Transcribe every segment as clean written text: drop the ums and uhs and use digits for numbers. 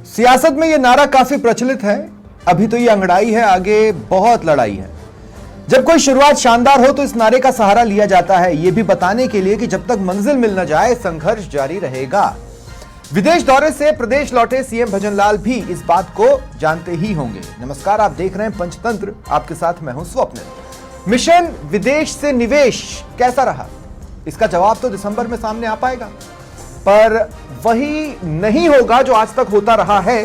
सियासत में यह नारा काफी प्रचलित है। अभी तो ये अंगड़ाई है, आगे बहुत लड़ाई है। जब कोई शुरुआत शानदार हो तो इस नारे का सहारा लिया जाता है, यह भी बताने के लिए कि जब तक मंजिल मिल न जाए संघर्ष जारी रहेगा। विदेश दौरे से प्रदेश लौटे सीएम भजनलाल भी इस बात को जानते ही होंगे। नमस्कार, आप देख रहे हैं पंचतंत्र, आपके साथ मैं हूं स्वप्निल। मिशन विदेश से निवेश कैसा रहा, इसका जवाब तो दिसंबर में सामने आ पाएगा, पर वही नहीं होगा जो आज तक होता रहा है।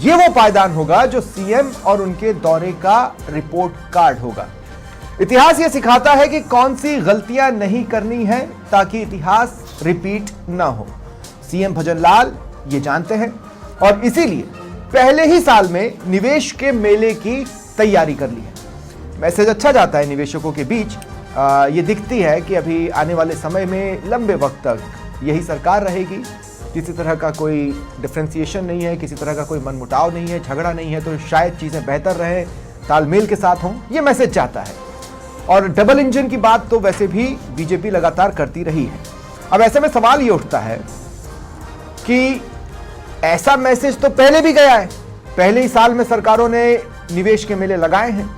यह वो पायदान होगा जो सीएम और उनके दौरे का रिपोर्ट कार्ड होगा। इतिहास यह सिखाता है कि कौन सी गलतियां नहीं करनी है ताकि इतिहास रिपीट ना हो। सीएम भजनलाल ये जानते हैं और इसीलिए पहले ही साल में निवेश के मेले की तैयारी कर ली है। मैसेज अच्छा जाता है निवेशकों के बीच। ये दिखती है कि अभी आने वाले समय में लंबे वक्त तक यही सरकार रहेगी। किसी तरह का कोई डिफरेंशिएशन नहीं है, किसी तरह का कोई मनमुटाव नहीं है, झगड़ा नहीं है, तो शायद चीजें बेहतर रहे, तालमेल के साथ हों, ये मैसेज जाता है। और डबल इंजन की बात तो वैसे भी बीजेपी लगातार करती रही है। अब ऐसे में सवाल ये उठता है कि ऐसा मैसेज तो पहले भी गया है, पहले ही साल में सरकारों ने निवेश के मेले लगाए हैं,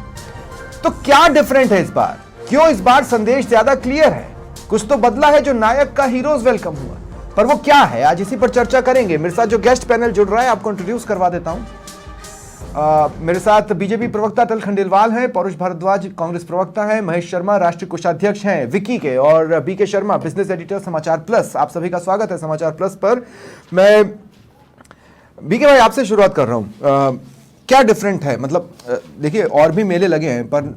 तो क्या डिफरेंट है इस बार? क्यों इस बार संदेश ज्यादा क्लियर है? कुछ तो बदला है जो नायक का हीरोज वेलकम हुआ, पर वो क्या है आज इसी पर चर्चा करेंगे। मेरे साथ जो गेस्ट पैनल जुड़ रहा है आपको इंट्रोड्यूस करवा देता हूं। मेरे साथ बीजेपी प्रवक्ता अटल खंडेलवाल हैं, पौरुष भारद्वाज कांग्रेस प्रवक्ता हैं, महेश शर्मा राष्ट्रीय कोषाध्यक्ष हैं विकी के, और बीके शर्मा बिजनेस एडिटर समाचार प्लस। आप सभी का स्वागत है समाचार प्लस पर। मैं बीके भाई आपसे शुरुआत कर रहा हूं। क्या डिफरेंट है? मतलब देखिए और भी मेले लगे हैं, पर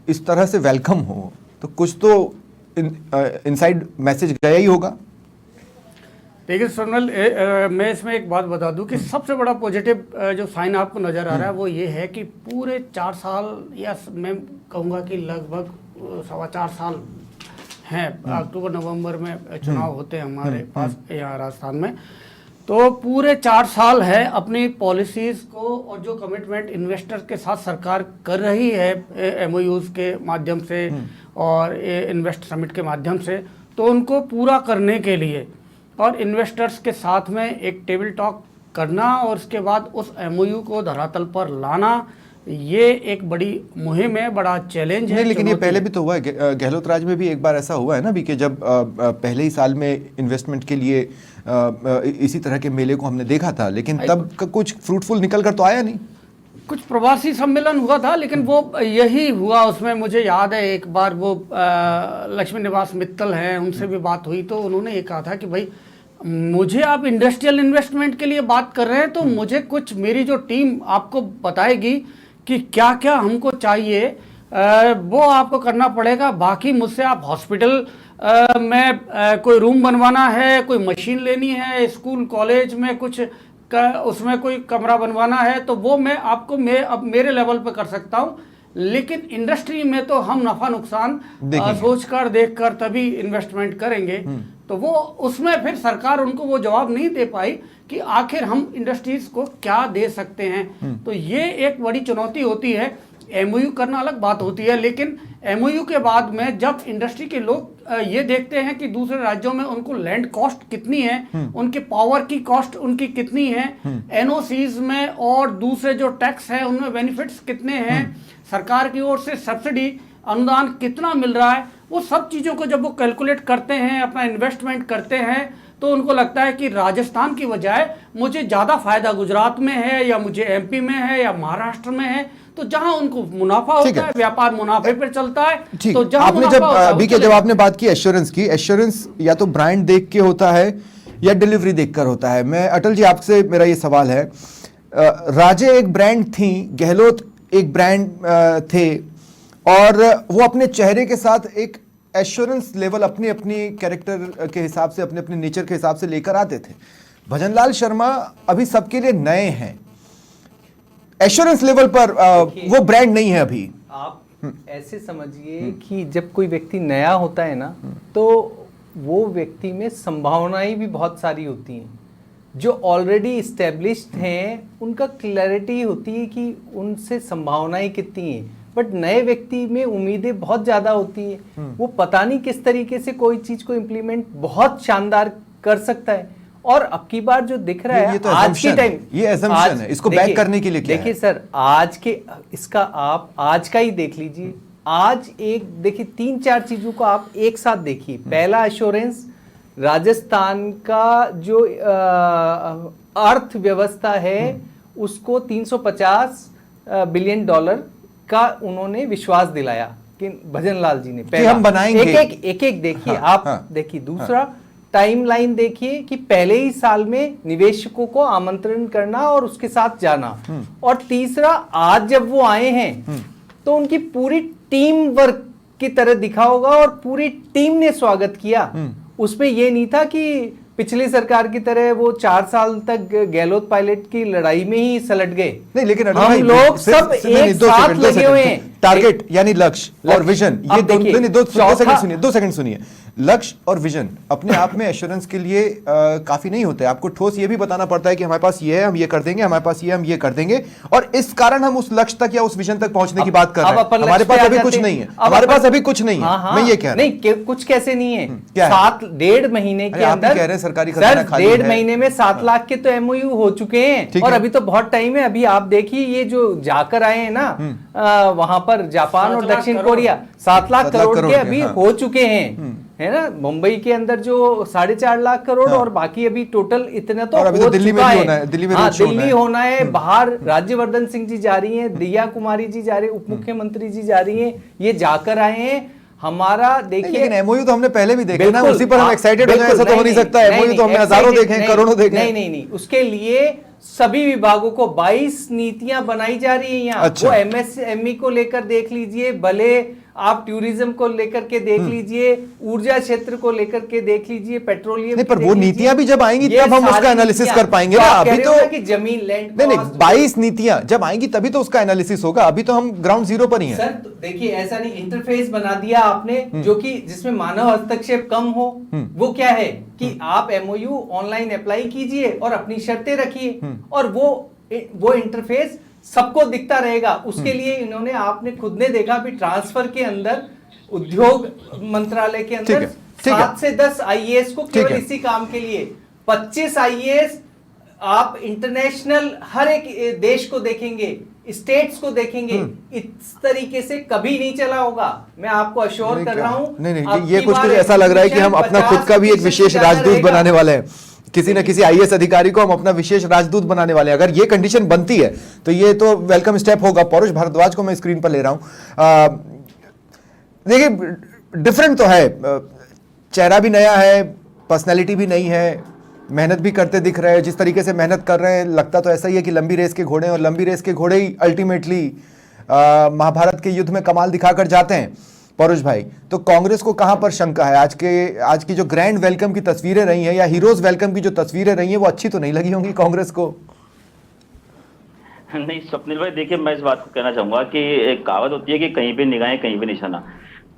इस तरह से वेलकम हो तो कुछ तो इनसाइड मैसेज गया ही होगा। देखिए सोनल, मैं इसमें एक बात बता दूं कि सबसे बड़ा पॉजिटिव जो साइन आपको नज़र आ रहा है वो ये है कि पूरे 4 साल, या मैं कहूँगा कि लगभग 4.25 साल हैं। अक्टूबर नवंबर में चुनाव होते हैं हमारे पास यहाँ राजस्थान में, तो पूरे 4 साल है अपनी पॉलिसीज़ को और जो कमिटमेंट इन्वेस्टर के साथ सरकार कर रही है MOUs के माध्यम से और इन्वेस्ट समिट के माध्यम से, तो उनको पूरा करने के लिए और इन्वेस्टर्स के साथ में एक टेबल टॉक करना और उसके बाद उस MOU को धरातल पर लाना, ये एक बड़ी मुहिम है, बड़ा चैलेंज है। लेकिन ये पहले भी तो हुआ है, गहलोत राज में भी एक बार ऐसा हुआ है ना भी, कि जब पहले ही साल में इन्वेस्टमेंट के लिए इसी तरह के मेले को हमने देखा था, लेकिन तब कुछ फ्रूटफुल निकल कर तो आया नहीं। कुछ प्रवासी सम्मेलन हुआ था, लेकिन वो यही हुआ। उसमें मुझे याद है एक बार वो लक्ष्मी निवास मित्तल हैं, उनसे भी बात हुई, तो उन्होंने ये कहा था कि भाई मुझे आप इंडस्ट्रियल इन्वेस्टमेंट के लिए बात कर रहे हैं तो मुझे कुछ, मेरी जो टीम आपको बताएगी कि क्या क्या हमको चाहिए, वो आपको करना पड़ेगा। बाकी मुझसे आप हॉस्पिटल में कोई रूम बनवाना है, कोई मशीन लेनी है, स्कूल कॉलेज में कुछ उसमें कोई कमरा बनवाना है, तो वो मैं आपको अब मेरे लेवल पे कर सकता हूँ। लेकिन इंडस्ट्री में तो हम नफा नुकसान सोचकर देखकर तभी इन्वेस्टमेंट करेंगे, तो वो उसमें फिर सरकार उनको वो जवाब नहीं दे पाई कि आखिर हम इंडस्ट्रीज को क्या दे सकते हैं। तो ये एक बड़ी चुनौती होती है। MOU करना अलग बात होती है, लेकिन MOU के बाद में जब इंडस्ट्री के लोग ये देखते हैं कि दूसरे राज्यों में उनको लैंड कॉस्ट कितनी है, उनके पावर की कॉस्ट उनकी कितनी है, NOCs में और दूसरे जो टैक्स है उनमें बेनिफिट्स कितने हैं, सरकार की ओर से सब्सिडी अनुदान कितना मिल रहा है, वो सब चीज़ों को जब वो कैलकुलेट करते हैं, अपना इन्वेस्टमेंट करते हैं, तो उनको लगता है कि राजस्थान की बजाय मुझे ज़्यादा फायदा गुजरात में है, या मुझे MP में है, या महाराष्ट्र में है, तो जहां उनको मुनाफा होता है, व्यापार मुनाफे पर चलता है। तो जहां आपने जब अभी के जब आपने बात की एश्योरेंस की, एश्योरेंस या तो ब्रांड देख के होता है या डिलीवरी देखकर होता है। मैं अटल जी आपसे मेरा ये सवाल है, राजे एक ब्रांड थी, गहलोत एक ब्रांड थे, और वो अपने चेहरे के साथ एक एश्योरेंस लेवल अपनी अपनी कैरेक्टर के हिसाब से, अपने अपने नेचर के हिसाब से लेकर आते थे। भजनलाल शर्मा अभी सबके लिए नए हैं, एश्योरेंस लेवल पर वो ब्रांड नहीं है अभी। आप ऐसे समझिए कि जब कोई व्यक्ति नया होता है ना, तो वो व्यक्ति में संभावनाएं भी बहुत सारी होती हैं। जो ऑलरेडी इस्टेब्लिश्ड हैं उनका क्लैरिटी होती है कि उनसे संभावनाएं कितनी हैं, बट नए व्यक्ति में उम्मीदें बहुत ज़्यादा होती हैं। वो पता नहीं किस तरीके से कोई चीज़ को इम्प्लीमेंट बहुत शानदार कर सकता है, और अब की बार जो दिख रहा ये है तो आज के assumption टाइम, है, ये assumption है, इसको back करने के लिए क्या देखिए है? सर, आज के इसका आप आज का ही देख लीजिए। आज एक देखिए 3-4 चीजों को आप एक साथ देखिए। पहला एश्योरेंस, राजस्थान का जो अर्थव्यवस्था है उसको 350 बिलियन डॉलर का उन्होंने विश्वास दिलाया कि भजन लाल जी ने। पहला हम बनाएंगे। एक देखिए। हाँ, आप हाँ, देखिए। दूसरा टाइमलाइन देखिए कि पहले ही साल में निवेशकों को आमंत्रण करना और उसके साथ जाना। और तीसरा, आज जब वो आए हैं तो उनकी पूरी टीम वर्क की तरह दिखा होगा और पूरी टीम ने स्वागत किया। उसमें ये नहीं था कि पिछली सरकार की तरह वो 4 साल तक गहलोत पायलट की लड़ाई में ही सलट गए। नहीं, लेकिन हम लोग सब एक साथ लगे हुए हैं। टारगेट यानी लक्ष्य और विजन, ये अब देखिए, दो चौथा- सेकंड सुनिए। लक्ष्य और विजन अपने आप में एश्योरेंस के लिए काफी नहीं होते। आपको ठोस ये भी बताना पड़ता है कि हमारे पास ये है, हम ये कर देंगे, हमारे पास ये हम ये कर देंगे, और इस कारण हम उस लक्ष्य तक या उस विजन तक पहुंचने की बात कर रहे हैं। हमारे पास अभी कुछ नहीं है, हमारे पास अभी कुछ नहीं है। मैं ये कह रहा हूं। कुछ कैसे नहीं है? क्या है? 7-1.5 महीने के अरे आप ही अंदर कह रहे हैं सरकारी खजाना सर, खाली 1.5 है। महीने में 7 लाख के तो एमओयू हो चुके ठीक हैं और है। अभी तो बहुत टाइम है। अभी आप देखिए ये जो जाकर आए हैं ना वहां पर जापान 7 और लाख दक्षिण करोड़। कोरिया, 7 लाख 7 लाख करोड़ करोड़ के के, अभी हाँ। हो चुके हैं, है ना। मुंबई के अंदर जो 4.5 लाख करोड़ और बाकी अभी टोटल इतना तो और अभी तो हो दिल्ली में चुका भी है। होना है, दिल्ली में हाँ, रोड शो होना दिल्ली है। होना है। बाहर राज्यवर्धन सिंह जी जा रही हैं, दिया कुमारी जी जा रही हैं, उप मुख्यमंत्री जी जा रही हैं, ये जाकर आए हैं। हमारा देखिए, लेकिन एमओयू तो हमने पहले भी देखे ना, बिल्कुल, उसी पर हम हाँ, एक्साइटेड हो जाए, ऐसा तो हो नहीं सकता। एमओयू तो हमने हजारों देखे हैं, करोड़ों देखे हैं। नहीं, उसके लिए सभी विभागों को 22 नीतियां बनाई जा रही है यहाँ। अच्छा। वो एमएसएमई को लेकर देख लीजिए, भले आप टूरिज्म को लेकर के देख लीजिए, ऊर्जा क्षेत्र को लेकर के देख लीजिए, पेट्रोलियम नहीं, पर की वो देख लीजिए। नीतियां भी जब आएंगी ये तब हम उसका सारी एनालिसिस नीतियां, कर पाएंगे जो ना। आप कह अभी रहे हो तो ना कि जमीन लैंड नहीं, कॉस्ट, 22 नीतियां जब आएंगी तभी तो उसका एनालिसिस होगा। अभी तो हम ग्राउंड जीरो पर ही हैं। सर तो देखिए, ऐसा नहीं इंटरफेस बना दिया आपने जो कि जिसमें मानव हस्तक्षेप कम हो। वो क्या है कि आप एमओयू ऑनलाइन अप्लाई कीजिए और अपनी शर्तें रखिए और वो इंटरफेस सबको दिखता रहेगा। उसके लिए इन्होंने, आपने खुद ने देखा भी ट्रांसफर के अंदर उद्योग मंत्रालय के ठीक अंदर है, ठीक है। 7 से 10 आईएएस को ठीक केवल है। इसी काम के लिए, 25 आईएएस आप इंटरनेशनल हर एक देश को देखेंगे, स्टेट्स को देखेंगे। इस तरीके से कभी नहीं चला होगा, मैं आपको अश्योर कर रहा हूं। नहीं, ये कुछ ऐसा लग रहा है कि हम अपना खुद का भी एक विशेष राजदूत बनाने वाले हैं। किसी न किसी आईएएस अधिकारी को हम अपना विशेष राजदूत बनाने वाले हैं। अगर ये कंडीशन बनती है तो ये तो वेलकम स्टेप होगा। पौरुष भारद्वाज को मैं स्क्रीन पर ले रहा हूं। देखिए, डिफरेंट तो है, चेहरा भी नया है, पर्सनैलिटी भी नई है, मेहनत भी करते दिख रहे हैं। जिस तरीके से मेहनत कर रहे हैं, लगता तो ऐसा ही है कि लंबी रेस के घोड़े हैं, और लंबी रेस के घोड़े ही अल्टीमेटली महाभारत के युद्ध में कमाल दिखाकर जाते हैं। पौरुष भाई, तो कांग्रेस को कहां पर शंका है? आज की जो ग्रैंड वेलकम की तस्वीरें रही हैं या हीरोज वेलकम की जो तस्वीरें रही हैं, वो अच्छी तो नहीं लगी होंगी कांग्रेस को? नहीं स्वप्निल भाई, देखिए मैं इस बात को कहना चाहूंगा कि एक कहावत होती है कि कहीं पे निगाहें कहीं पे निशाना।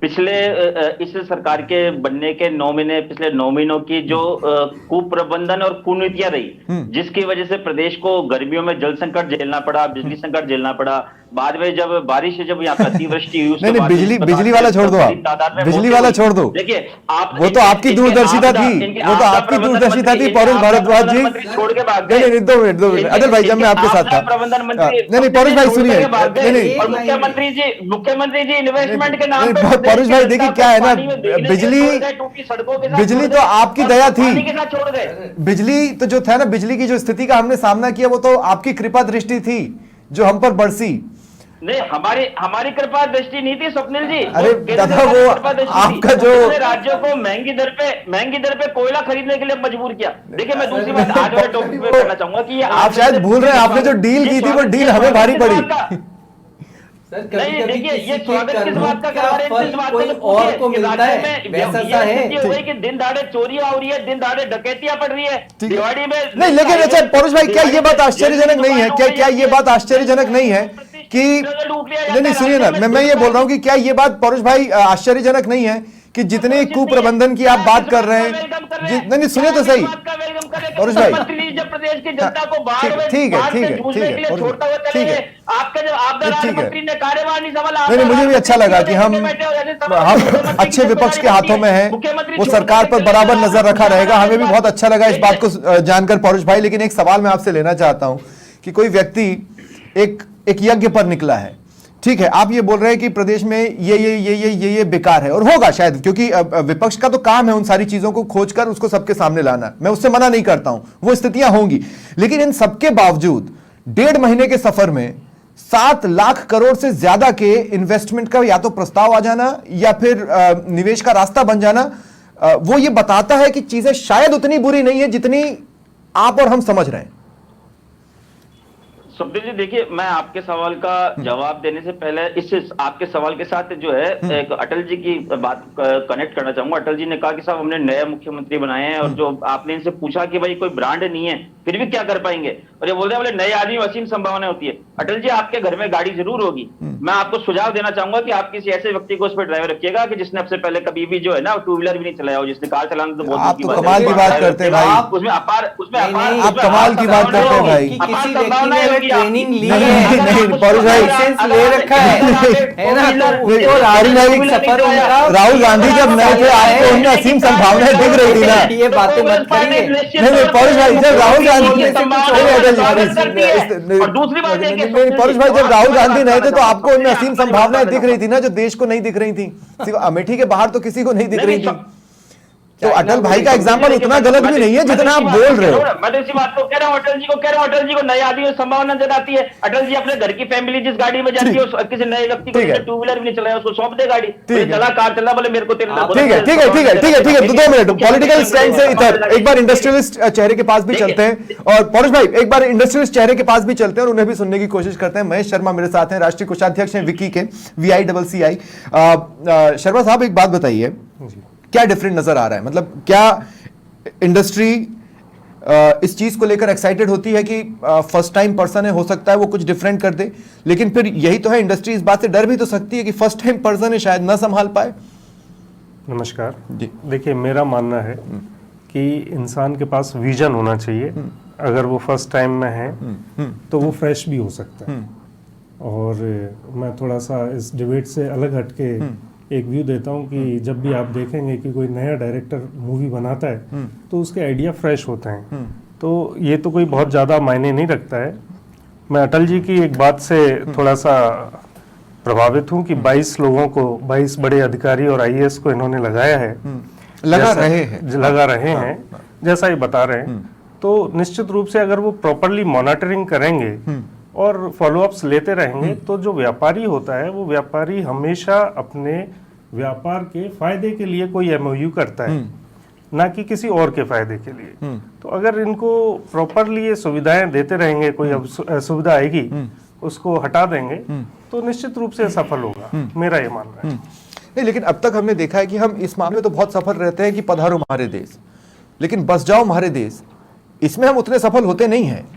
पिछले इस सरकार के बनने के 9 महीने, पिछले 9 महीनों की जो कुप्रबंधन और कुनीतियां रही, जिसकी वजह से प्रदेश को गर्मियों में जल संकट झेलना पड़ा, बिजली संकट झेलना पड़ा, बाद में जब बारिश से जब यहाँ पर अतिवृष्टि हुई, उसके नहीं, बाद बिजली वाला छोड़ दो आप, बिजली वाला छोड़ दो। देखिए आप, वो तो आपकी दूरदर्शिता थी, वो तो आपकी दूरदर्शिता थी पौरुष भारद्वाज जी। छोड़ के भाग नहीं, 2 मिनट अनिल भाई, जब मैं आपके साथ था। प्रबंधन मंत्री, नहीं, पौरुष भाई सुनिए। नहीं, और मुख्यमंत्री जी इन्वेस्टमेंट के नाम पे पौरुष भाई देखिए क्या है ना, बिजली तो आपकी दया थी। बिजली तो जो था ना, बिजली की जो स्थिति का हमने सामना किया, वो तो आपकी कृपा दृष्टि थी जो हम पर बरसी। नहीं, हमारी कृपा दृष्टि नहीं थी स्वप्निल जी। अरे दादा, वो आपका जो राज्यों को महंगी दर पे कोयला खरीदने के लिए मजबूर किया। देखिए मैं दूसरी बात आज वाले टॉपिक पे करना चाहूंगा कि आप शायद भूल रहे हैं, आपने जो डील की थी वो डील हमें भारी पड़ी। नहीं देखिए, ये स्वागत किस बात का करा रहे हैं, इस बात कोई और को मिलता है, वैसा सा है कि दिन दहाड़े चोरियां हो रही है, दिन दहाड़े डकैतियां पड़ रही है दिवाली में। नहीं, लेकिन अच्छा पौरुष भाई, क्या ये बात आश्चर्यजनक नहीं है? क्या ये बात आश्चर्यजनक नहीं है कि नहीं सुनिए ना, मैं ये बोल रहा हूं कि क्या ये बात पौरुष भाई आश्चर्यजनक नहीं है कि जितने कुप्रबंधन की आप बात कर रहे हैं, नहीं सुनिए तो सही परुष भाई, जब प्रदेश की जनता को बाहर में ठीक है, बाहर ठीक से है, जूझने ठीक के है, लिए छोड़ता हुआ ठीक चलेंगे। है, आपके जो आपदा राज्य ठीक है। मंत्री ने कार्यवाही सवाल नहीं, मुझे भी अच्छा लगा कि हम अच्छे विपक्ष के हाथों में हैं, वो सरकार पर बराबर नजर रखा रहेगा। हमें भी बहुत अच्छा लगा इस बात को जानकर परुष भाई। लेकिन एक सवाल मैं आपसे लेना चाहता हूं कि कोई व्यक्ति एक यज्ञ पर निकला है, ठीक है, आप ये बोल रहे हैं कि प्रदेश में ये बेकार है, और होगा शायद, क्योंकि विपक्ष का तो काम है उन सारी चीजों को खोजकर उसको सबके सामने लाना, मैं उससे मना नहीं करता हूं, वो स्थितियां होंगी। लेकिन इन सबके बावजूद 1.5 महीने के सफर में 7 लाख करोड़ से ज्यादा के इन्वेस्टमेंट का या तो प्रस्ताव आ जाना या फिर निवेश का रास्ता बन जाना, वो ये बताता है कि चीजें शायद उतनी बुरी नहीं है जितनी आप और हम समझ रहे हैं। सुखदेव जी, देखिए, मैं आपके सवाल का जवाब देने से पहले इस आपके सवाल के साथ जो है एक अटल जी की बात कनेक्ट करना चाहूंगा। अटल जी ने कहा कि साहब हमने नए मुख्यमंत्री बनाए हैं, और जो आपने इनसे पूछा कि भाई कोई ब्रांड नहीं है फिर भी क्या कर पाएंगे, और ये बोल रहे हैं बोले नए आदमी में असीम संभावना होती है। अटल जी, आपके घर में गाड़ी जरूर होगी, मैं आपको सुझाव देना चाहूंगा कि आप किसी ऐसे व्यक्ति को उस पर ड्राइवर रखिएगा कि जिसने सबसे पहले कभी भी जो है ना 2 व्हीलर भी नहीं चलाया हो, जिसने कार चलाना तो बहुत आप तो कमाल की बात करते हैं भाई, उसमें अपार आप कमाल की बात करते हैं भाई। किसी व्यक्ति ने अगर ट्रेनिंग ली है, नहीं, परुष भाई, लाइसेंस ले रखा है ना, तो सफर राहुल गांधी जब नए थे आपको उनमें असीम संभावनाएं दिख रही थी ना। ये बातें मत करिए। नहीं परुष भाई, जब राहुल गांधी और दूसरी बात है कि परुष भाई, जब राहुल गांधी नहीं थे तो आपको उनमें असीम संभावनाएं दिख रही थी ना, जो देश को नहीं दिख रही थी, सिर्फ अमेठी के बाहर तो किसी को नहीं दिख रही थी। तो अटल भाई का एग्जाम्पल उतना गलत भी नहीं है जितना आप बोल रहे हो। मैं तो इसी बात को कह रहा हूँ, अटल जी को कह रहा हूँ, अटल जी को नए आदमी में संभावना नजर आती है। अटल जी अपने घर की फैमिली जिस गाड़ी में जाती है, किसी नए व्यक्ति को 2 व्हीलर भी नहीं चलाया उसको सौंप दे गाड़ी, चला कार चला, बोले मेरे को तेरे ठीक है, ठीक है, ठीक है, ठीक है, ठीक है, 2 मिनट पॉलिटिकल स्टैंड से इधर एक बार इंडस्ट्रियलिस्ट चेहरे के पास भी चलते हैं, और परुष भाई एक बार इंडस्ट्रियलिस्ट चेहरे के पास भी चलते हैं और उन्हें भी सुनने की कोशिश करते हैं। महेश शर्मा मेरे साथ हैं, राष्ट्रीय कोषाध्यक्ष हैं विकी के, VICCI। शर्मा साहब, एक बात बताइए, क्या डिफरेंट नजर आ रहा है? मतलब क्या इंडस्ट्री इस चीज को लेकर एक्साइटेड होती है कि फर्स्ट टाइम पर्सन है, हो सकता है वो कुछ डिफरेंट कर दे, लेकिन फिर यही तो है, इंडस्ट्री इस बात से डर भी तो सकती है कि फर्स्ट टाइम पर्सन है, शायद ना संभाल पाए। नमस्कार जी, देखिए मेरा मानना है कि इंसान के पास विजन होना चाहिए। अगर वो फर्स्ट टाइम में है तो वो फ्रेश भी हो सकता है। और मैं थोड़ा सा इस डिबेट से अलग हटके एक व्यू देता हूँ कि जब भी आप देखेंगे कि कोई नया डायरेक्टर मूवी बनाता है तो उसके आइडिया फ्रेश होते हैं, तो ये तो कोई बहुत ज़्यादा मायने नहीं रखता है। मैं अटल जी की एक बात से थोड़ा सा प्रभावित हूँ कि 22 लोगों को, 22 बड़े अधिकारी और IAS को इन्होंने लगाया है, लगा रहे हैं जैसा ये बता रहे हैं। तो निश्चित रूप से अगर वो प्रॉपरली मॉनिटरिंग करेंगे और फॉलोअप्स लेते रहेंगे तो जो व्यापारी होता है वो व्यापारी हमेशा अपने व्यापार के फायदे के लिए कोई MOU करता है, ना कि किसी और के फायदे के लिए। तो अगर इनको प्रॉपरली ये सुविधाएं देते रहेंगे, कोई असुविधा आएगी उसको हटा देंगे तो निश्चित रूप से सफल होगा, मेरा ये मानना है। नहीं, लेकिन अब तक हमने देखा है कि हम इस मामले में तो बहुत सफल रहते हैं कि पधारो हमारे देश, लेकिन बस जाओ हमारे देश, इसमें हम उतने सफल होते नहीं हैं।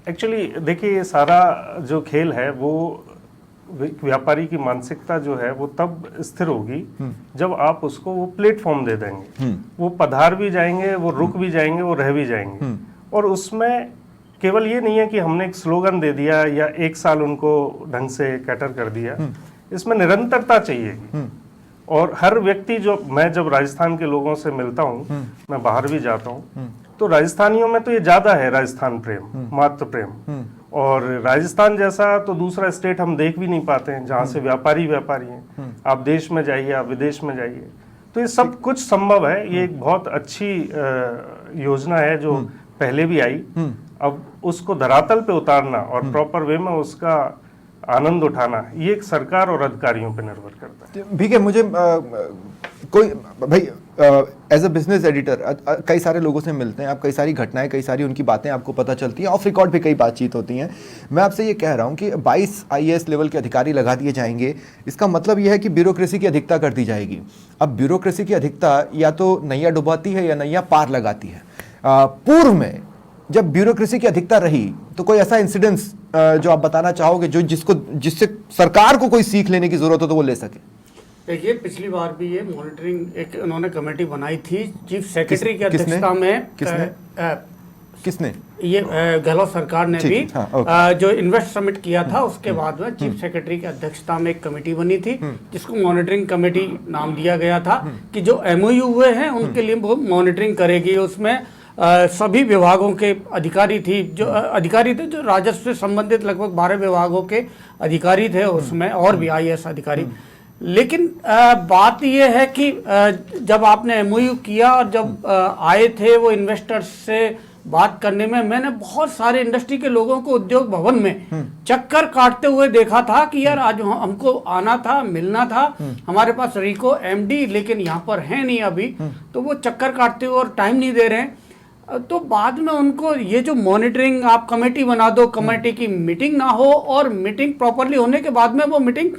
एक्चुअली देखिए, ये सारा जो खेल है वो व्यापारी की मानसिकता जो है वो तब स्थिर होगी जब आप उसको वो प्लेटफॉर्म दे देंगे। वो पधार भी जाएंगे, वो रुक भी जाएंगे, वो रह भी जाएंगे। और उसमें केवल ये नहीं है कि हमने एक स्लोगन दे दिया या 1 साल उनको ढंग से कैटर कर दिया, इसमें निरंतरता चाहिए। और हर व्यक्ति, जो मैं जब राजस्थान के लोगों से मिलता हूँ, मैं बाहर भी जाता हूँ, तो राजस्थानियों में तो ये ज्यादा है, राजस्थान प्रेम, मातृ प्रेम। और राजस्थान जैसा तो दूसरा स्टेट हम देख भी नहीं पाते हैं जहाँ से व्यापारी हैं। आप देश में जाइए, आप विदेश में जाइए, तो ये सब कुछ संभव है। ये एक बहुत अच्छी योजना है जो पहले भी आई। अब उसको धरातल पे उतारना और प्रॉपर वे में उसका आनंद उठाना, ये एक सरकार और अधिकारियों पे निर्भर करता है। ठीक है, मुझे कोई भाई एज अ बिजनेस एडिटर कई सारे लोगों से मिलते हैं आप, कई सारी घटनाएं, कई सारी उनकी बातें आपको पता चलती हैं, ऑफ रिकॉर्ड भी कई बातचीत होती हैं। मैं आपसे ये कह रहा हूं कि 22 IAS लेवल के अधिकारी लगा दिए जाएंगे, इसका मतलब यह है कि ब्यूरोक्रेसी की अधिकता कर दी जाएगी। अब ब्यूरोक्रेसी की अधिकता या तो नैया डुबाती है या नैया पार लगाती है। पूर्व में जब ब्यूरोक्रेसी की अधिकता रही तो कोई ऐसा इंसिडेंस जो आप बताना चाहोगे जो जिससे सरकार को कोई सीख लेने की जरूरत हो तो वो ले सके? देखिए पिछली बार भी ये मॉनिटरिंग एक उन्होंने कमेटी बनाई थी चीफ सेक्रेटरी की किसने? अध्यक्षता में। किसने? ये गहलोत सरकार ने ठीक, भी हाँ, ओके। जो इन्वेस्ट समिट किया था उसके बाद में चीफ सेक्रेटरी की अध्यक्षता में एक कमेटी बनी थी जिसको मॉनिटरिंग कमेटी नाम दिया गया था कि जो एमओयू हुए हैं उनके लिए वो मॉनिटरिंग करेगी। उसमें सभी विभागों के अधिकारी थे जो राजस्व से संबंधित लगभग 12 विभागों के अधिकारी थे उसमें, और भी आईएएस अधिकारी। लेकिन बात यह है कि जब आपने एमओयू किया और जब आए थे वो इन्वेस्टर्स से बात करने में, मैंने बहुत सारे इंडस्ट्री के लोगों को उद्योग भवन में चक्कर काटते हुए देखा था कि यार आज हमको आना था, मिलना था, हमारे पास रिको एमडी लेकिन यहाँ पर है नहीं अभी, तो वो चक्कर काटते हुए और टाइम नहीं दे रहे हैं। तो बाद में उनको ये जो मॉनिटरिंग आप कमेटी बना दो, कमेटी की मीटिंग ना हो और मीटिंग प्रॉपरली होने के बाद में वो मीटिंग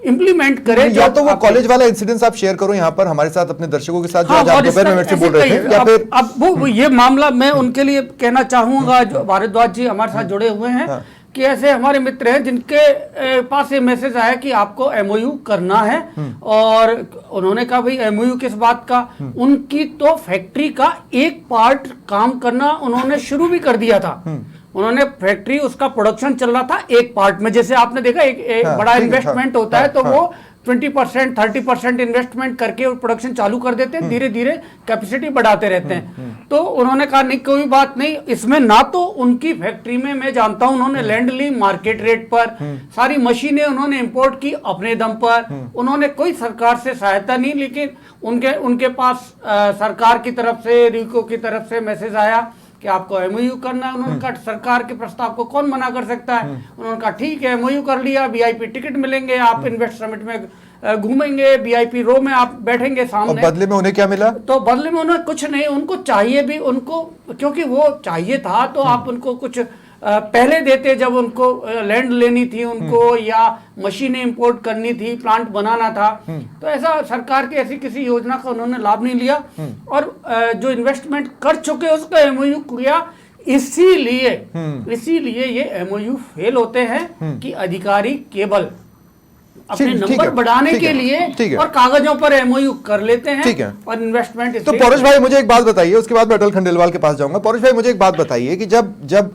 इम्प्लीमेंट करें। या तो वो कॉलेज वाला इंसिडेंट आप शेयर करो यहाँ पर हमारे साथ, अपने दर्शकों के साथ, जो आज आप दोपहर में मेरे से बोल रहे थे, या फिर अब वो ये मामला मैं उनके लिए कहना चाहूंगा जो भारद्वाज जी हमारे साथ जुड़े हुए हैं कि ऐसे हमारे मित्र हैं जिनके पास ये मैसेज आया कि आपको एमओयू करना है, और उन्होंने कहा भाई एमओयू किस बात का। उनकी तो फैक्ट्री का एक पार्ट काम करना उन्होंने शुरू भी कर दिया था। उन्होंने फैक्ट्री, उसका प्रोडक्शन चल रहा था एक पार्ट में, जैसे आपने देखा एक बड़ा इन्वेस्टमेंट होता है तो वो 20% 30% इन्वेस्टमेंट करके प्रोडक्शन चालू कर देते हैं, धीरे धीरे कैपेसिटी बढ़ाते रहते हैं। तो उन्होंने कहा नहीं कोई बात नहीं, इसमें ना तो उनकी फैक्ट्री में मैं जानता हूं उन्होंने लैंड ली मार्केट रेट पर, सारी मशीनें उन्होंने इंपोर्ट की अपने दम पर, उन्होंने कोई सरकार से सहायता नहीं, लेकिन उनके पास सरकार की तरफ से, रिको की तरफ से मैसेज आया कि आपको एमओयू करना है। उन्होंने कहा सरकार के प्रस्ताव को कौन मना कर सकता है। उन्होंने कहा ठीक है एमओयू कर लिया, वीआईपी टिकट मिलेंगे, आप इन्वेस्ट समिट में घूमेंगे, वीआईपी रो में आप बैठेंगे सामने। और बदले में उन्हें क्या मिला? तो बदले में उन्हें कुछ नहीं, उनको चाहिए भी, उनको क्योंकि वो चाहिए था तो आप उनको कुछ पहले देते, जब उनको लैंड लेनी थी उनको या मशीनें इंपोर्ट करनी थी, प्लांट बनाना था, तो ऐसा सरकार की ऐसी किसी योजना का उन्होंने लाभ नहीं लिया और जो इन्वेस्टमेंट कर चुके उसका एमओयू किया। इसीलिए ये एमओयू फेल होते हैं कि अधिकारी केवल अपने नंबर बढ़ाने के लिए और कागजों पर एमओयू कर लेते हैं और इन्वेस्टमेंट। तो पौरुष भाई मुझे एक बात बताइए, उसके बाद मैं अटल खंडेलवाल के पास जाऊंगा। पौरुष भाई मुझे एक बात बताइए कि जब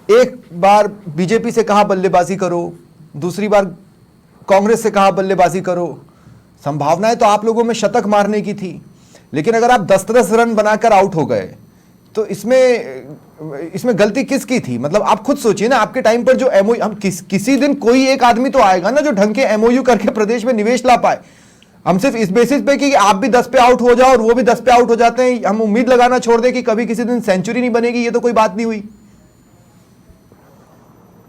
एक बार बीजेपी से कहा बल्लेबाजी करो, दूसरी बार कांग्रेस से कहा बल्लेबाजी करो, संभावनाएं तो आप लोगों में शतक मारने की थी, लेकिन अगर आप 10-10 रन बनाकर आउट हो गए तो इसमें गलती किसकी थी? मतलब आप खुद सोचिए ना, आपके टाइम पर जो एमओयू, हम किसी दिन कोई एक आदमी तो आएगा ना जो ढंग के एमओयू करके प्रदेश में निवेश ला पाए। हम सिर्फ इस बेसिस पे कि आप भी 10 पे आउट हो जाओ और वो भी 10 पे आउट हो जाते हैं, हम उम्मीद लगाना छोड़ दें कि कभी किसी दिन सेंचुरी नहीं बनेगी, ये तो कोई बात नहीं हुई।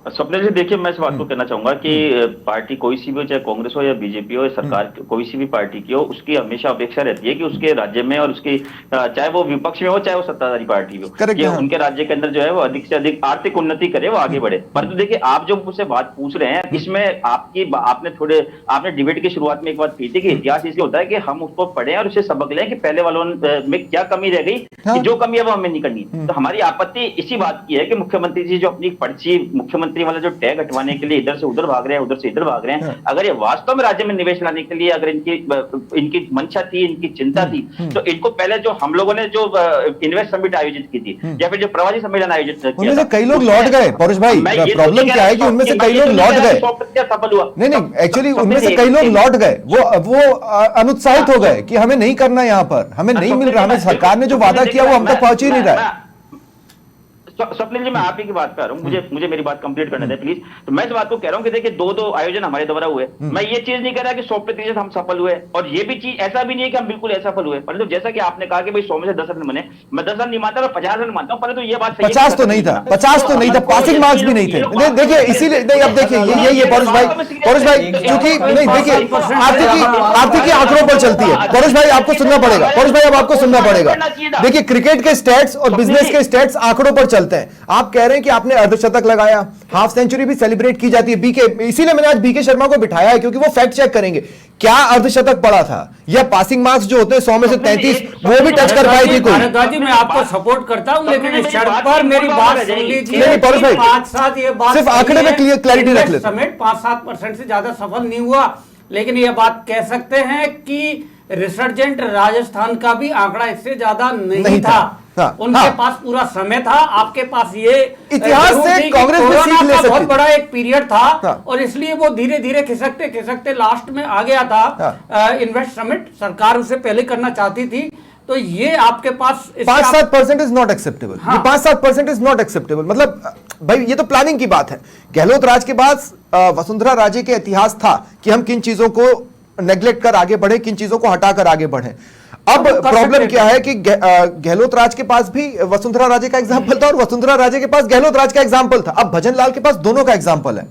स्वप्निल जी देखिए, मैं इस बात को कहना चाहूंगा कि पार्टी कोई सी भी हो, चाहे कांग्रेस हो या बीजेपी हो या सरकार कोई सी भी पार्टी की हो, उसकी हमेशा अपेक्षा रहती है कि उसके राज्य में और उसकी चाहे वो विपक्ष में हो चाहे वो सत्ताधारी पार्टी हो, कि उनके राज्य के अंदर जो है वो अधिक से अधिक आर्थिक उन्नति करे, वो आगे बढ़े। परंतु देखिए आप जो मुझसे बात पूछ रहे हैं इसमें आपने डिबेट की शुरुआत में एक बात की थी कि इतिहास इसलिए होता है कि हम उसको पढ़ें और उसे सबक लें कि पहले वालों में क्या कमी रह गई, कि जो कमी है वो हमें नहीं करनी। तो हमारी आपत्ति इसी बात की है कि मुख्यमंत्री जी जो अपनी पर्ची, मुख्यमंत्री वाला जो टैग हटवाने के लिए इधर से उधर भाग रहे हैं, उधर से इधर भाग रहे हैं, अगर ये वास्तव में राज्य में निवेश लाने के लिए अगर इनकी मंशा थी, इनकी चिंता थी, तो इनको पहले जो हम लोगों ने जो इन्वेस्ट समिट आयोजित की थी या फिर जो प्रवासी सम्मेलन आयोजित किया, उनमें से कई लोग लौट गए। पौरुष भाई प्रॉब्लम क्या है कि उनमें से कई लोग लौट गए, सफल हुआ नहीं एक्चुअली उनमें से कई लोग लौट गए, वो अनुत्साहित हो गए कि हमें नहीं करना, यहाँ पर हमें नहीं मिल रहा, हमें सरकार ने जो वादा किया वो हम तक पहुंच ही नहीं रहा है। स्वप्निल जी मैं आप ही की बात कर रहा हूँ, मुझे मेरी बात कंप्लीट करने दें प्लीज। तो मैं इस बात को कह रहा हूँ कि देखिए दो आयोजन हमारे द्वारा हुए, मैं ये चीज नहीं कह रहा कि 100% हम सफल हुए, और ये भी चीज ऐसा भी नहीं है कि हम बिल्कुल असफल हुए। परंतु जैसा कि आपने कहा कि भाई 100 में से 10 रन बने, मैं 10 रन नहीं मानता, मैं 50 रन मानता हूँ, परंतु ये बात 50 तो नहीं था, 50 तो नहीं था, पासिंग मार्क्स भी नहीं थे। देखिए इसीलिए नहीं, अब देखिए ये पौरुष भाई क्योंकि नहीं, देखिए आर्थिक आंकड़ों पर चलती है। पौरुष भाई आपको सुनना पड़ेगा, पौरुष भाई अब आपको सुनना पड़ेगा। देखिए क्रिकेट के स्टैट्स और बिजनेस के स्टैट्स आंकड़ों पर चलते चलते हैं। आप कह रहे हैं कि आपने अर्धशतक लगाया, हाफ सेंचुरी भी सेलिब्रेट की जाती है बीके, इसीलिए मैंने आज बीके शर्मा को बिठाया है क्योंकि वो फैक्ट चेक करेंगे क्या अर्धशतक पड़ा था या पासिंग मार्क्स जो होते हैं 100 में से 33 वो भी टच कर पाई थी कोई। भारद्वाज जी मैं आपको सपोर्ट करता हूं, लेकिन इस शर्त पर मेरी बात सुन लीजिए। नहीं, परेश भाई, 5-7 ये बात सिर्फ आंकड़े में क्लियर क्लैरिटी रख लेते। समेट 5-7% से ज्यादा सफल नहीं हुआ, लेकिन ये बात कह सकते हैं कि रिसर्जेंट राजस्थान का भी आंकड़ा इससे ज्यादा नहीं था। हाँ, उनके हाँ। पास पूरा समय था, आपके पास ये इतिहास जरूर से थी कि कांग्रेस ने कोरोना सीख ले का सकती बहुत थी। बड़ा एक पीरियड था हाँ। और इसलिए वो धीरे धीरे खिसकते खिसकते लास्ट में आ गया था। इन्वेस्ट समिट सरकार उसे पहले करना चाहती थी, तो ये आपके पास 5-7% इज नॉट एक्सेप्टेबल। हाँ। 5-7% इज नॉट एक्सेप्टेबल। मतलब भाई ये तो प्लानिंग की बात है। गहलोत राज के बाद वसुंधरा राजे के इतिहास था कि हम किन चीजों को नेग्लेक्ट कर आगे बढ़े, किन चीजों को हटाकर आगे बढ़े। अब प्रॉब्लम क्या है कि गहलोत राज के पास भी वसुंधरा राजे का एग्जाम्पल था और वसुंधरा राजे के पास गहलोत राज का एग्जाम्पल था। अब भजन लाल के पास दोनों का एग्जाम्पल है।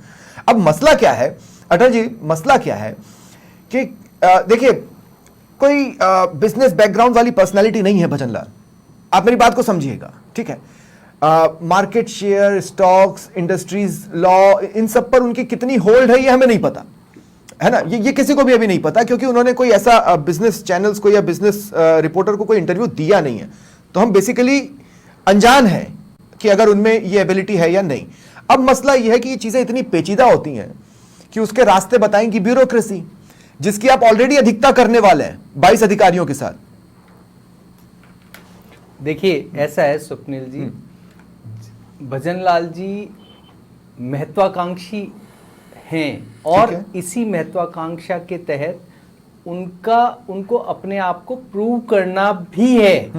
अब मसला क्या है अटल जी, मसला क्या है कि देखिए कोई बिजनेस बैकग्राउंड वाली पर्सनालिटी नहीं है भजन लाल, आप मेरी बात को समझिएगा, ठीक है। Market share, stocks, industries, law, इन सब पर उनकी कितनी होल्ड है ये हमें नहीं पता, है ना। ये किसी को भी अभी नहीं पता क्योंकि उन्होंने कोई ऐसा बिजनेस चैनल्स को या बिजनेस रिपोर्टर को कोई इंटरव्यू दिया नहीं है। तो हम बेसिकली अनजान हैं कि अगर उनमें ये एबिलिटी है या नहीं। अब मसला ये है कि ये चीजें इतनी पेचीदा होती हैं कि उसके रास्ते बताएंगी ब्यूरोक्रेसी, जिसकी आप ऑलरेडी अधिकता करने वाले हैं 22 अधिकारियों के साथ। देखिए ऐसा है स्वप्निल जी, भजन लाल जी महत्वाकांक्षी हैं और है। इसी महत्वाकांक्षा के तहत उनको अपने आप को प्रूव करना भी है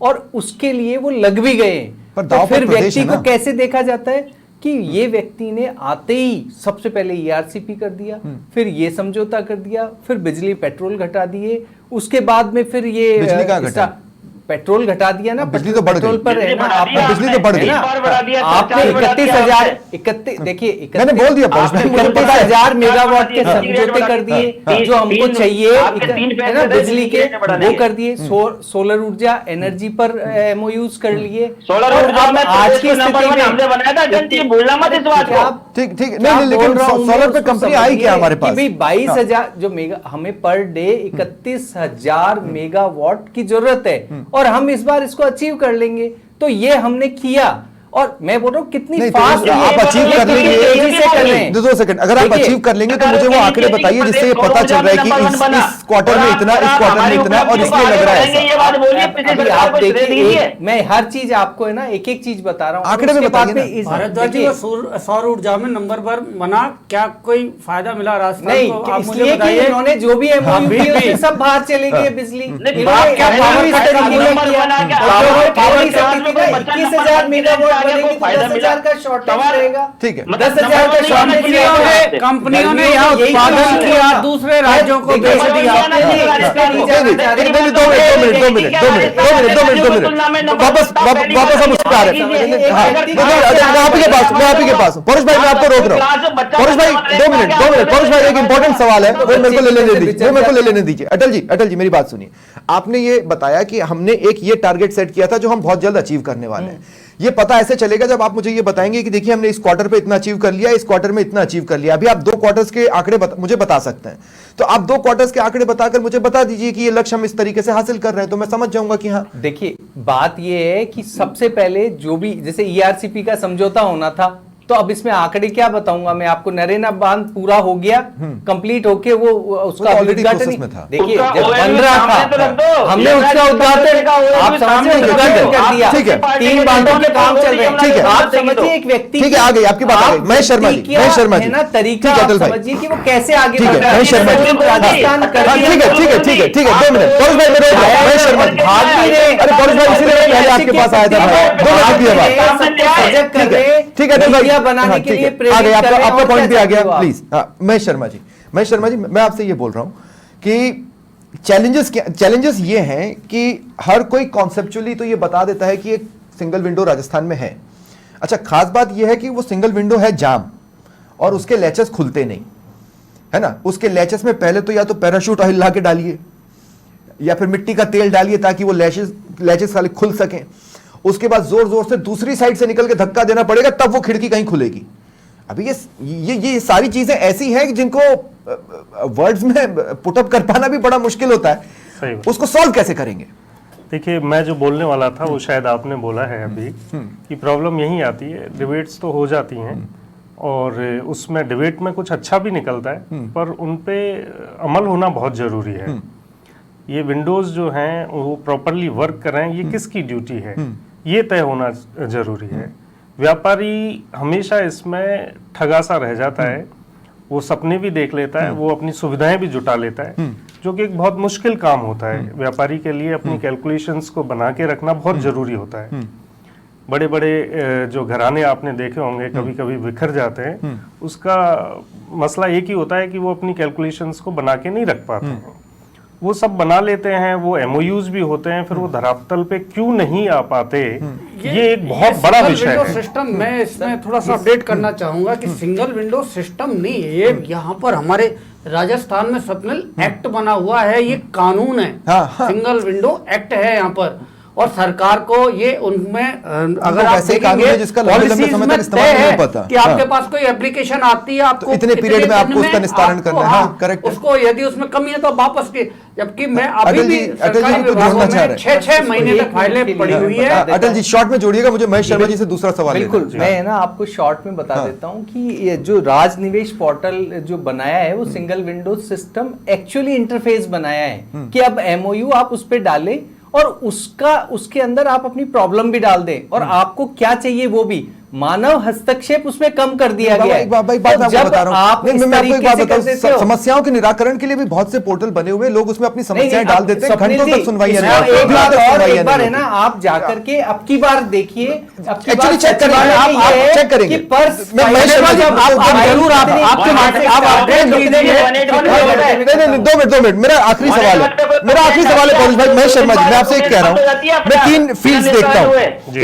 और उसके लिए वो लग भी गए। पर तो दांव पर फिर प्रदेश व्यक्ति है को ना। कैसे देखा जाता है कि ये व्यक्ति ने आते ही सबसे पहले ईआरसीपी कर दिया, फिर ये समझौता कर दिया, फिर बिजली पेट्रोल घटा दिए, उसके बाद में फिर ये बिजली कहाँ घटा? पेट्रोल घटा दिया ना, बिजली तो बढ़ पेट्रोल गई। पर है ना, आपने बिजली तो बढ़ गई। आपने 31,000 देखिए मैंने बोल दिया परेश भाई, मुझे पता है। 31,000 मेगावाट के समझौते कर दिए जो हमको चाहिए, है ना, बिजली के वो कर दिए। सोलर ऊर्जा एनर्जी पर एमओयूज कर लिए। सोलर और ऊर्जा अब में आज की स्थिति में हमने बनाया था, जनता भूलना मत इस बात को। ठीक ठीक, क्या नहीं लेकिन बोल रहा हूं मैं, सोलर पे उसको कंपनी आई क्या समझिए हमारे कि पास? भाई 22,000 जो मेगा हमें पर डे 31,000 मेगावाट की जरूरत है और हम इस बार इसको अचीव कर लेंगे। तो ये हमने किया और मैं बोल रहा हूँ कितनी नहीं, तो फास्ट आप अचीव कर लेंगे, तेजी से कर लें। 2 सेकंड, अगर आप देखिए, अचीव कर लेंगे तो मुझे वो आंकड़े बताइए जिससे ये पता चल रहा है कि इस क्वार्टर में इतना, इस क्वार्टर में इतना और इसलिए लग रहा है ऐसा। अभी आप देखिए मैं हर चीज आपको है ना एक एक चीज बता रहा हूँ। आंकड़े में उसके बाद बताइए में ना। इस- भारद्वाज जी देखिए, को सौर ऊर्जा में नंबर पर बना, क्या कोई फायदा मिला राजस्थान नहीं को? आप मुझे इसलिए कि बताइए। इन्होंने जो भी एमओयू भी- किए उसमें भी। सब बाहर चली गई है बिजली। लेकिन इन्होंने बात क्या है, MOU इस फायदा तरीके से नंबर किया। बना के और आप पावर पावर सेक्टर में 21,000 मेगावाट बनेगी तो 10,000 का शॉर्टेज रहेगा। ठीक है। 10,000 का शॉर्टेज रहेगा। कंपनियों ने यहाँ उत्पादन किया, दूसरे राज्यों को बेच दिया। वापस हम उस पर आ रहे हैं। मैं आप ही के पास परेश भाई, मैं आपको रोक रहा हूँ। परेश भाई 2 मिनट परेश भाई, एक इंपॉर्टेंट सवाल है, वो मेरे को ले लेने दीजिए। अटल जी मेरी बात सुनिए। आपने ये बताया कि हमने एक ये टारगेट सेट किया था जो हम बहुत जल्द अचीव करने वाले हैं। ये पता ऐसे चलेगा जब आप मुझे ये बताएंगे कि देखिए हमने इस क्वार्टर पे इतना अचीव कर लिया, इस क्वार्टर में इतना अचीव कर लिया। अभी आप 2 क्वार्टर्स के आंकड़े मुझे बता सकते हैं, तो आप 2 क्वार्टर्स के आंकड़े बताकर मुझे बता दीजिए कि ये लक्ष्य हम इस तरीके से हासिल कर रहे हैं, तो मैं समझ जाऊंगा कि हाँ। देखिए बात ये है कि सबसे पहले जो भी जैसे ईआरसीपी का समझौता होना था, तो अब इसमें आंकड़े क्या बताऊंगा मैं आपको। नरेना बांध पूरा हो गया, कंप्लीट होके वो उसका तो already उद्घाटन process में था। देखिए उसका जब OMV बन रहा सामने तो रख था दो। हमने उसका उद्घाटन आप समझ रहे हैं, उद्घाटन कर दिया। ठीक है। 3 बांधों के काम चल रहे हैं। ठीक है। आप समझिए एक व्यक्ति ठीक है, आ गई आपकी बात आ गई। महेश शर्मा जी, व्यक्ति महेश शर्मा का जी। है ना तरीका, ठीक है, आप अटल भाई। समझिए कि वो कैसे आगे ठीक बढ़ है, रहा है। महेश शर्मा जी। राजस्थान कर हाँ, दिया। ठीक है 2 मिनट परेश भाई, मैं रोक रहा हूं। महेश शर्मा जी। भाग भी रहे। अरे परेश भाई, इसीलिए मैं पहले आपके पास आया था भाई। 2 मिनट की बात। सजग कर रहे, ठीक है अटल भाई, मीडिया बनाने हाँ, के ठीक लिए है। आ प्रेरित गए, कर रहे हैं। आपका और पॉइंट भी क्या आ गया। चाहते हो आप? प्लीज महेश शर्मा जी, मैं आपसे ये बोल रहा हूं कि चैलेंजेस ये हैं कि हर कोई कॉन्सेप्चुअली तो ये बता देता है कि एक सिंगल विंडो राजस्थान में है। अच्छा, खास बात यह है कि वो सिंगल विंडो है जाम और उसके लैचेस खुलते नहीं, है ना। उसके लैचेस में पहले तो या तो पैराशूट ऑयल ला के डालिए या फिर मिट्टी का तेल डालिए ताकि वो लैचेस साले खुल सकें। उसके बाद जोर जोर से दूसरी साइड से निकल के धक्का देना पड़ेगा, तब वो खिड़की कहीं खुलेगी। अभी ये सारी चीजें ऐसी हैं कि जिनको वर्ड्स में पुटअप कर पाना भी बड़ा मुश्किल होता सही है। बात। उसको सॉल्व कैसे करेंगे? देखिए, मैं जो बोलने वाला था वो शायद आपने बोला है अभी कि प्रॉब्लम यही आती है, डिबेट्स तो हो जाती हैं और उसमें डिबेट में कुछ अच्छा भी निकलता है, पर उन पे अमल होना बहुत ज़रूरी है। ये विंडोज़ जो हैं वो प्रॉपरली वर्क कर रहे हैं, ये किसकी ड्यूटी है, ये तय होना ज़रूरी है। व्यापारी हमेशा इसमें ठगासा रह जाता है, वो सपने भी देख लेता है, वो अपनी सुविधाएं भी जुटा लेता है, जो कि एक बहुत मुश्किल काम होता है। व्यापारी के लिए अपनी कैलकुलेशंस को बना के रखना बहुत जरूरी होता है। बड़े बड़े जो घराने आपने देखे होंगे कभी कभी बिखर जाते हैं, उसका मसला एक ही होता है कि वो अपनी कैलकुलेशंस को बना के नहीं रख पाते हैं। वो सब बना लेते हैं, वो एमओयूज भी होते हैं, फिर वो धरातल पे क्यों नहीं आ पाते, ये एक बहुत बड़ा विषय है। सिस्टम मैं इसमें थोड़ा सा अपडेट करना चाहूंगा कि सिंगल विंडो सिस्टम नहीं है ये। यहाँ पर हमारे राजस्थान में स्वप्निल एक्ट बना हुआ है, ये कानून है। सिंगल विंडो एक्ट है यहाँ पर, और सरकार को ये उनमें अगर आप देखेंगे जिसका लंबे समय तक इस्तेमाल नहीं हो पाता कि आपके पास कोई एप्लीकेशन आती है, आपको इतने पीरियड में आपको उसका निस्तारण करना है। हाँ, करेक्ट। उसको यदि उसमें कमी है तो वापस की, जबकि मैं अभी भी अटल जी को जोड़ना चाह रहे हैं। 6 महीने तक फाइलें पड़ी हुई है। अटल जी शॉर्ट में जोड़िएगा, मुझे महेश शर्मा जी से दूसरा सवाल। बिल्कुल, मैं ना आपको शॉर्ट में बता देता हूं कि ये जो राजनिवेश पोर्टल जो बनाया है वो single window system actually interface बनाया है कि अब एमओयू आप उस पर डालें और उसके अंदर आप अपनी प्रॉब्लम भी डाल दें और आपको क्या चाहिए वो भी मानव हस्तक्षेप उसमें कम कर दिया गया है। समस्याओं के निराकरण के लिए भी बहुत से पोर्टल बने हुए, लोग उसमें अपनी समस्याएं डाल देते हैं, घंटों तक सुनवाई एक बार है ना, आप जाकर के अब की बार देखिए, एक्चुअली चेक करेंगे। दो मिनट, मेरा आखिरी सवाल है पौरुष भाई, महेश शर्मा जी, मैं आपसे एक कह रहा हूं, मैं 3 फील्ड्स देखता हूं,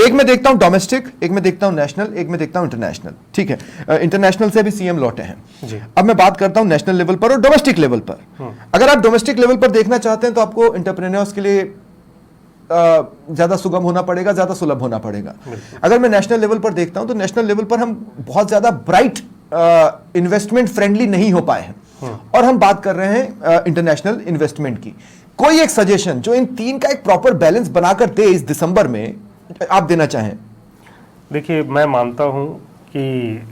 एक में देखता हूं डोमेस्टिक, एक में देखता हूं नेशनल, एक में देखता हूं इंटरनेशनल। ठीक है, इंटरनेशनल से भी सीएम लौटे हैं। अब मैं बात करता हूं नेशनल लेवल पर और डोमेस्टिक लेवल पर। अगर आप डोमेस्टिक लेवल पर देखना चाहते हैं तो आपको एंटरप्रेन्योर्स के लिए ज्यादा सुगम होना पड़ेगा, ज्यादा सुलभ होना पड़ेगा। अगर मैं नेशनल लेवल पर देखता हूं तो नेशनल लेवल पर हम बहुत ज्यादा ब्राइट इन्वेस्टमेंट फ्रेंडली नहीं हो पाए हैं, और हम बात कर रहे हैं इंटरनेशनल इन्वेस्टमेंट की। कोई एक सजेशन जो इन तीन का एक प्रॉपर बैलेंस बनाकर दे इस दिसंबर में, आप देना चाहें? देखिए, मैं मानता हूं कि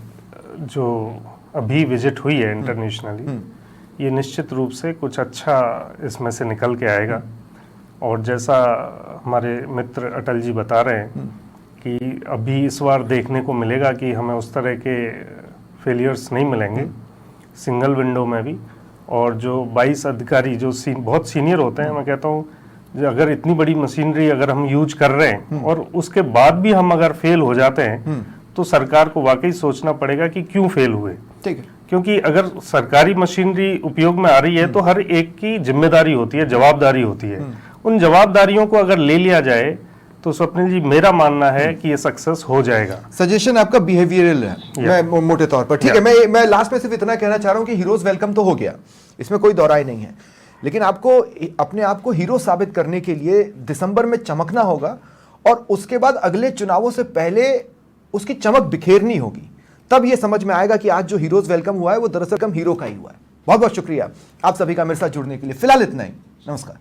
जो अभी विजिट हुई है इंटरनेशनली, ये निश्चित रूप से कुछ अच्छा इसमें से निकल के आएगा। और जैसा हमारे मित्र अटल जी बता रहे हैं कि अभी इस बार देखने को मिलेगा कि हमें उस तरह के फेलियर्स नहीं मिलेंगे सिंगल विंडो में भी। और जो 22 अधिकारी जो बहुत सीनियर होते हैं, मैं कहता हूँ अगर इतनी बड़ी मशीनरी अगर हम यूज कर रहे हैं और उसके बाद भी हम अगर फेल हो जाते हैं तो सरकार को वाकई सोचना पड़ेगा कि क्यों फेल हुए। ठीक है, क्योंकि अगर सरकारी मशीनरी उपयोग में आ रही है तो हर एक की जिम्मेदारी होती है, जवाबदारी होती है। उन जवाबदारियों को अगर ले लिया जाए तो स्वप्निल जी, मेरा मानना है कि ये सक्सेस हो जाएगा। सजेशन आपका बिहेवियरल है, मैं मोटे तौर पर। ठीक है, मैं लास्ट में सिर्फ इतना कहना चाह रहा हूं कि हीरोज वेलकम तो हो गया, इसमें कोई दौराई नहीं है, लेकिन आपको अपने आप को हीरो साबित करने के लिए दिसंबर में चमकना होगा, और उसके बाद अगले चुनावों से पहले उसकी चमक बिखेरनी होगी। तब यह समझ में आएगा कि आज जो हीरोज वेलकम हुआ है वो दरअसल कम हीरो का ही हुआ है। बहुत बहुत शुक्रिया आप सभी का मेरे साथ जुड़ने के लिए। फिलहाल इतना ही, नमस्कार।